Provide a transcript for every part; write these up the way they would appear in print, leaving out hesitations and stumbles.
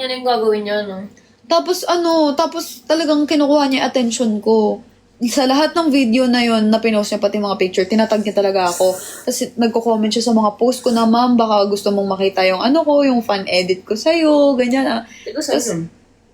niya na yung gagawin niya, no? Tapos talagang kinukuha niya yung attention ko. Sa lahat ng video na yon na pinost niya, pati mga picture, tinatag niya talaga ako. Tapos nagko-comment siya sa mga post ko na, ma'am, baka gusto mong makita yung ano ko, yung fan edit ko sa'yo, ganyan ah. Teka, saan yun?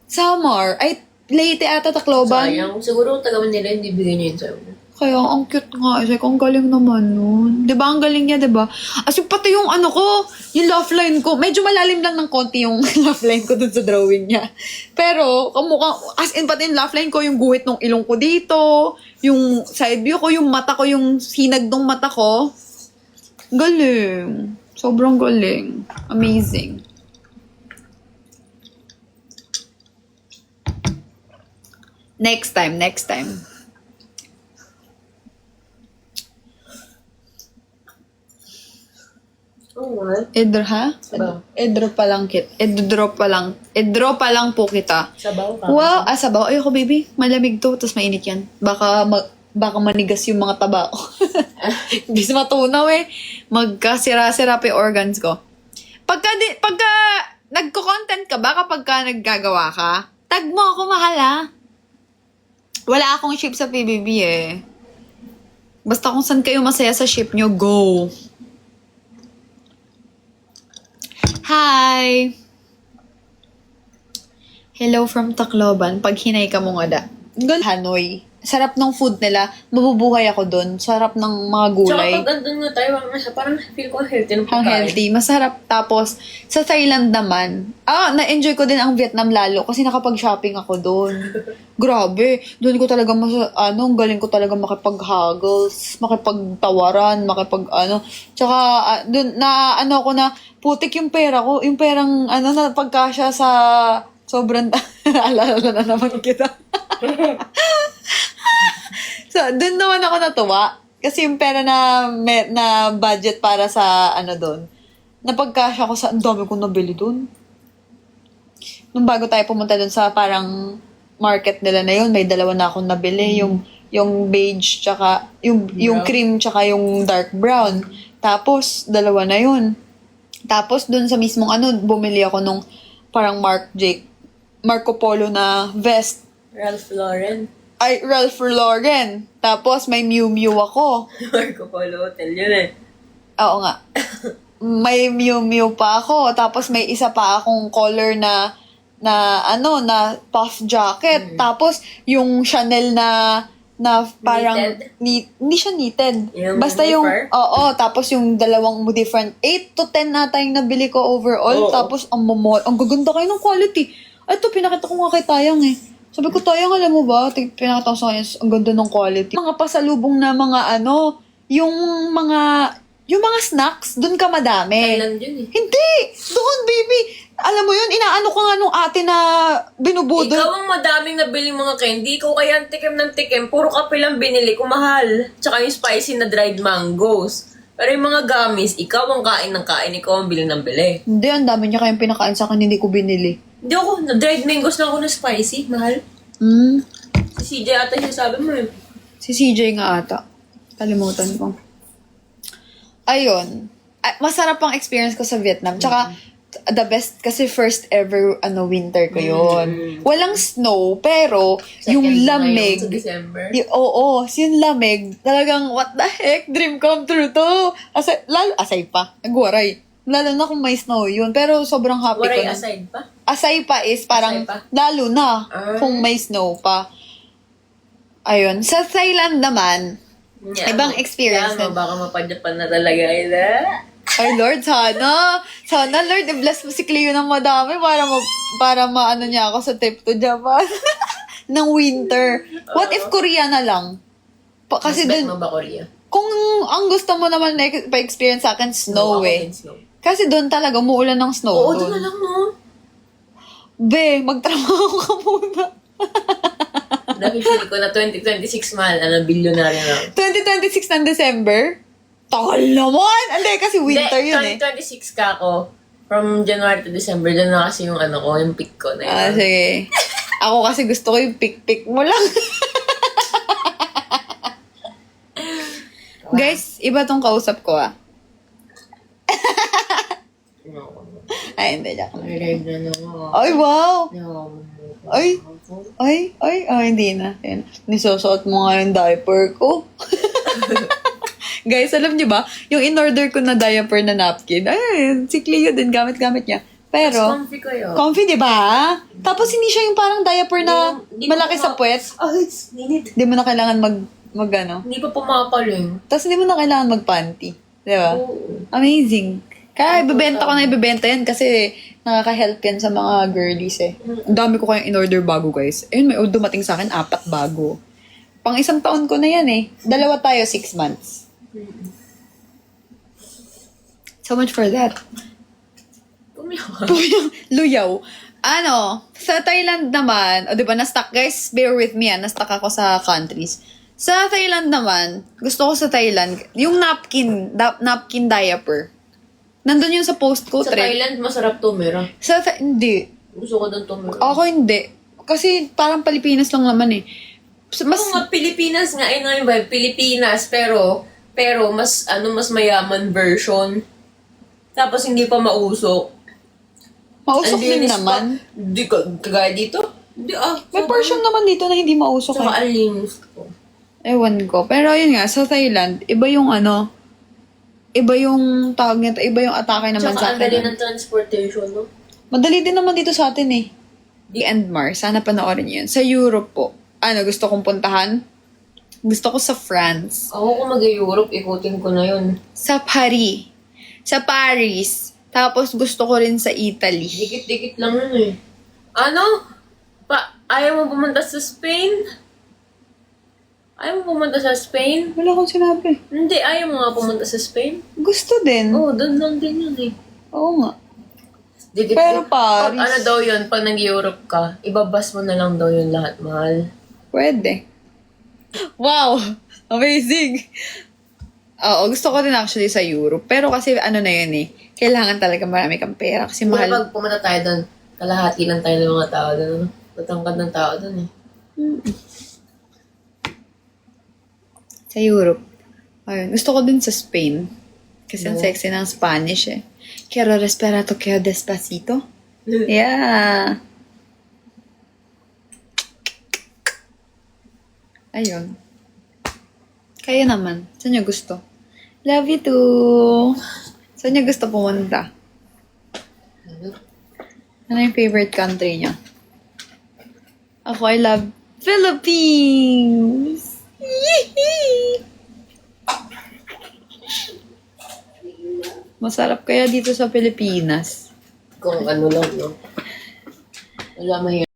Samar, ay, Leyte ata, Tacloban. Sayang. Siguro tagaman nila, hindi bigay niya yun sa'yo. Kaya, ang cute nga. Like, ang galing naman nun. Diba, ang galing niya, diba? As in, pati yung ano ko, yung love line ko, medyo malalim lang ng konti yung love line ko dun sa drawing niya. Pero, kamukha, as in, pati yung love line ko, yung guhit ng ilong ko dito, yung side view ko, yung mata ko, yung sinag ng mata ko. Galing. Sobrang galing. Amazing. Next time. Oo nga. Sabaw. Edro pa lang po kita. Sabaw ka. Wow, sabaw. Ayoko, baby. Malamig to, tapos mainit yan. Baka manigas yung mga taba ko. Hindi matunaw eh. Magkasira-sira pa yung organs ko. Pagka nagko-content ka ba kapag ka naggagawa ka, tag mo ako, mahal ah. Wala akong ship sa PBB eh. Basta kung saan kayo masaya sa ship nyo, go. Hi! Hello from Tacloban. Pag hinay ka mo nga da. Hanoi. Sarap ng food nila. Mabubuhay ako doon. Sarap ng mga gulay. Tsaka pag andun nga tayo, parang feel ko healthy ng Ang pagkain. healthy. Masarap. Tapos, sa Thailand naman, na-enjoy ko din ang Vietnam lalo kasi nakapag-shopping ako doon. Grabe. Doon ko talaga ang galing ko talaga makipag-huggles, makipagtawaran, Tsaka, doon, ako na, putik yung pera ko. Yung perang, napagkasya sa sobrang, alala na naman kita. So, doon naman ako natuwa. Kasi yung pera na budget para sa doon, napagkasya ko sa, ang dami kong nabili doon. Nung bago tayo pumunta doon sa parang market nila na yun, may dalawa na akong nabili. Yung beige, tsaka, yung cream, tsaka yung dark brown. Tapos, dalawa na yun. Tapos, doon sa mismong bumili ako nung parang Marco Polo na vest. Ralph Lauren. Ay, Ralph Lauren. Tapos, may Miu Miu ako. Marco Polo Hotel yun eh. Oo nga. May Miu Miu pa ako. Tapos, may isa pa akong color na puff jacket. Tapos, yung Chanel na parang hindi siya knitted. Yung Basta fur? tapos yung dalawang different 8 to 10 nata yung nabili ko overall. Oo. Tapos, ang gaganda kayo ng quality. Ito, pinakita ko nga kay Tayang eh. Sabi ko, Tayang, alam mo ba? Pinakita ko sa kanya, ang ganda ng quality. Mga pasalubong na mga yung mga snacks, dun ka madami. Thailand yun eh. Hindi! Doon, baby! Alam mo yun, inaano ko nga nung ate na binubudol. Ikaw ang madaming nabili mga candy. Ikaw kaya ang tikim ng tikim. Puro kape lang binili ko, mahal. Tsaka yung spicy na dried mangoes. Pero yung mga gummies, ikaw ang kain ng kain. Ikaw ang bili ng bili. Hindi, ang dami niya kayong pinakain sa akin, hindi ko binili. Hindi ako, na-dried mangoes lang ako na spicy, mahal. Si CJ ata yung sabi mo eh. Si CJ nga ata. Kalimutan ko. Ayun. Masarap ang experience ko sa Vietnam. Tsaka, the best kasi first ever winter ko yun. Walang snow, pero yung lamig. Sa December. Yung lamig, talagang what the heck, dream come true to. Asay pa, nagwaray. Lalo na kung may snow yun, pero sobrang happy ko Waray na. aside pa? Asay pa is parang, Asay pa? lalo na kung may snow pa. Ayun. Sa Thailand naman, ibang experience na. Baka mapadyapan na talaga ila. ay Lord, sana. Sana, Lord, i-bless mo si Cleo ng madami para maano niya ako sa trip to Japan. ng winter. What if Korea na lang? Kasi Mas bet dun, mo ba Korea? kung ang gusto mo naman pa-experience sa akin, snow Ako eh. din snow. Kasi doon talaga, umuulan ng snow. Oo, dun. doon na lang no. Be, magtrabaho ka muna. Dahil feeling ko na 2026 mahal, bilyonaryo na. 2026 ng December? Tagal naman! Hindi, kasi winter yun eh. 2026 ka ako. From January to December, dyan na kasi yung yung peak ko na yun. Sige. Ako kasi gusto ko yung pick-pick mo lang. Guys, iba tong kausap ko Ay, hindi, joke lang. Narinig na naman. Ay, wow! No. Ay! Hindi na. Ayan. Nisusot mo nga yung diaper ko. Guys, alam niyo ba, yung in-order ko na diaper na napkin, ay, si Cleo din, gamit-gamit niya. Pero, Comfy kayo. comfy, di ba? Tapos, hindi siya yung parang diaper na Hindi mo malaki sa puwet. Ay, ninit. Hindi mo na kailangan ano. Hindi pa pumapaling. Tapos, hindi mo na kailangan mag-panty. Di ba? Oo. Amazing. Kaya ibebenta ko na ibebenta yan kasi nakaka-help yan sa mga girlies eh. Ang dami ko kayang in-order bago, guys. Ayun, may dumating sa akin, 4 bago. Pang 1 taon ko na yan eh. 2 tayo, 6 months. So much for that. Luyaw. Sa Thailand naman, di ba, na-stuck, guys, bear with me, na-stuck ako sa countries. Sa Thailand naman, gusto ko sa Thailand, yung napkin diaper. Nandun yung sa post ko, Sa Thailand, masarap tumira. Hindi. Gusto ko doon tumira. Ako hindi. Kasi parang Pilipinas lang naman eh. Mas, Oo nga, Pilipinas nga, nga yung vibe. Pilipinas, pero mas mayaman version. Tapos hindi pa mausok. mausok Ang din linis naman. Pa. Di ka, kagaya dito? Di May portion naman dito na hindi mausok Saka eh. ang linis ko. Ewan ko. Pero yun nga, sa Thailand, iba yung iba yung tawag nito, iba yung atake naman Tsaka sa ang dali atin. ng transportation, no? Madali din naman dito sa atin eh. The and Mars. Sana panoorin niyo yun. Sa Europe po. Gusto kong puntahan? Gusto ko sa France. Ako kung mag-Europe, ikutin ko na yun. Sa Paris. Sa Paris. Tapos gusto ko rin sa Italy. Dikit-dikit lang yun eh. Ayaw mo pumunta sa Spain? Ayaw mo pumunta sa Spain? Wala akong sinabi. Hindi, ayaw mo nga pumunta sa Spain? Gusto din. Oo, doon lang din yun eh. Oo nga. Dikit, Pero pag Paris. ano daw yun, pag nag-Europe ka, ibabas mo na lang daw yun lahat, mahal. Pwede. Wow! Amazing! Oo, gusto ko din actually sa Europe. Pero kasi na yun eh. Kailangan talaga marami kang pera kasi Mahal. mahal. Pag pumunta tayo doon, kalahati lang tayo ng mga tao doon. Ano? Matangkad ng tao doon eh. Sa Europe. Ayun. Gusto ko din sa Spain. Kasi ang No. sexy ng Spanish eh. Quiero respirar, quiero despacito. Yeah. Ayun. Kayo naman. Saan nyo gusto? Love you too. Saan nyo gusto pumunta? Ano yung favorite country nyo? Ako, I love Philippines! Yee! Masarap kaya dito sa Pilipinas. Kung ano lang, no? Wala mahirap.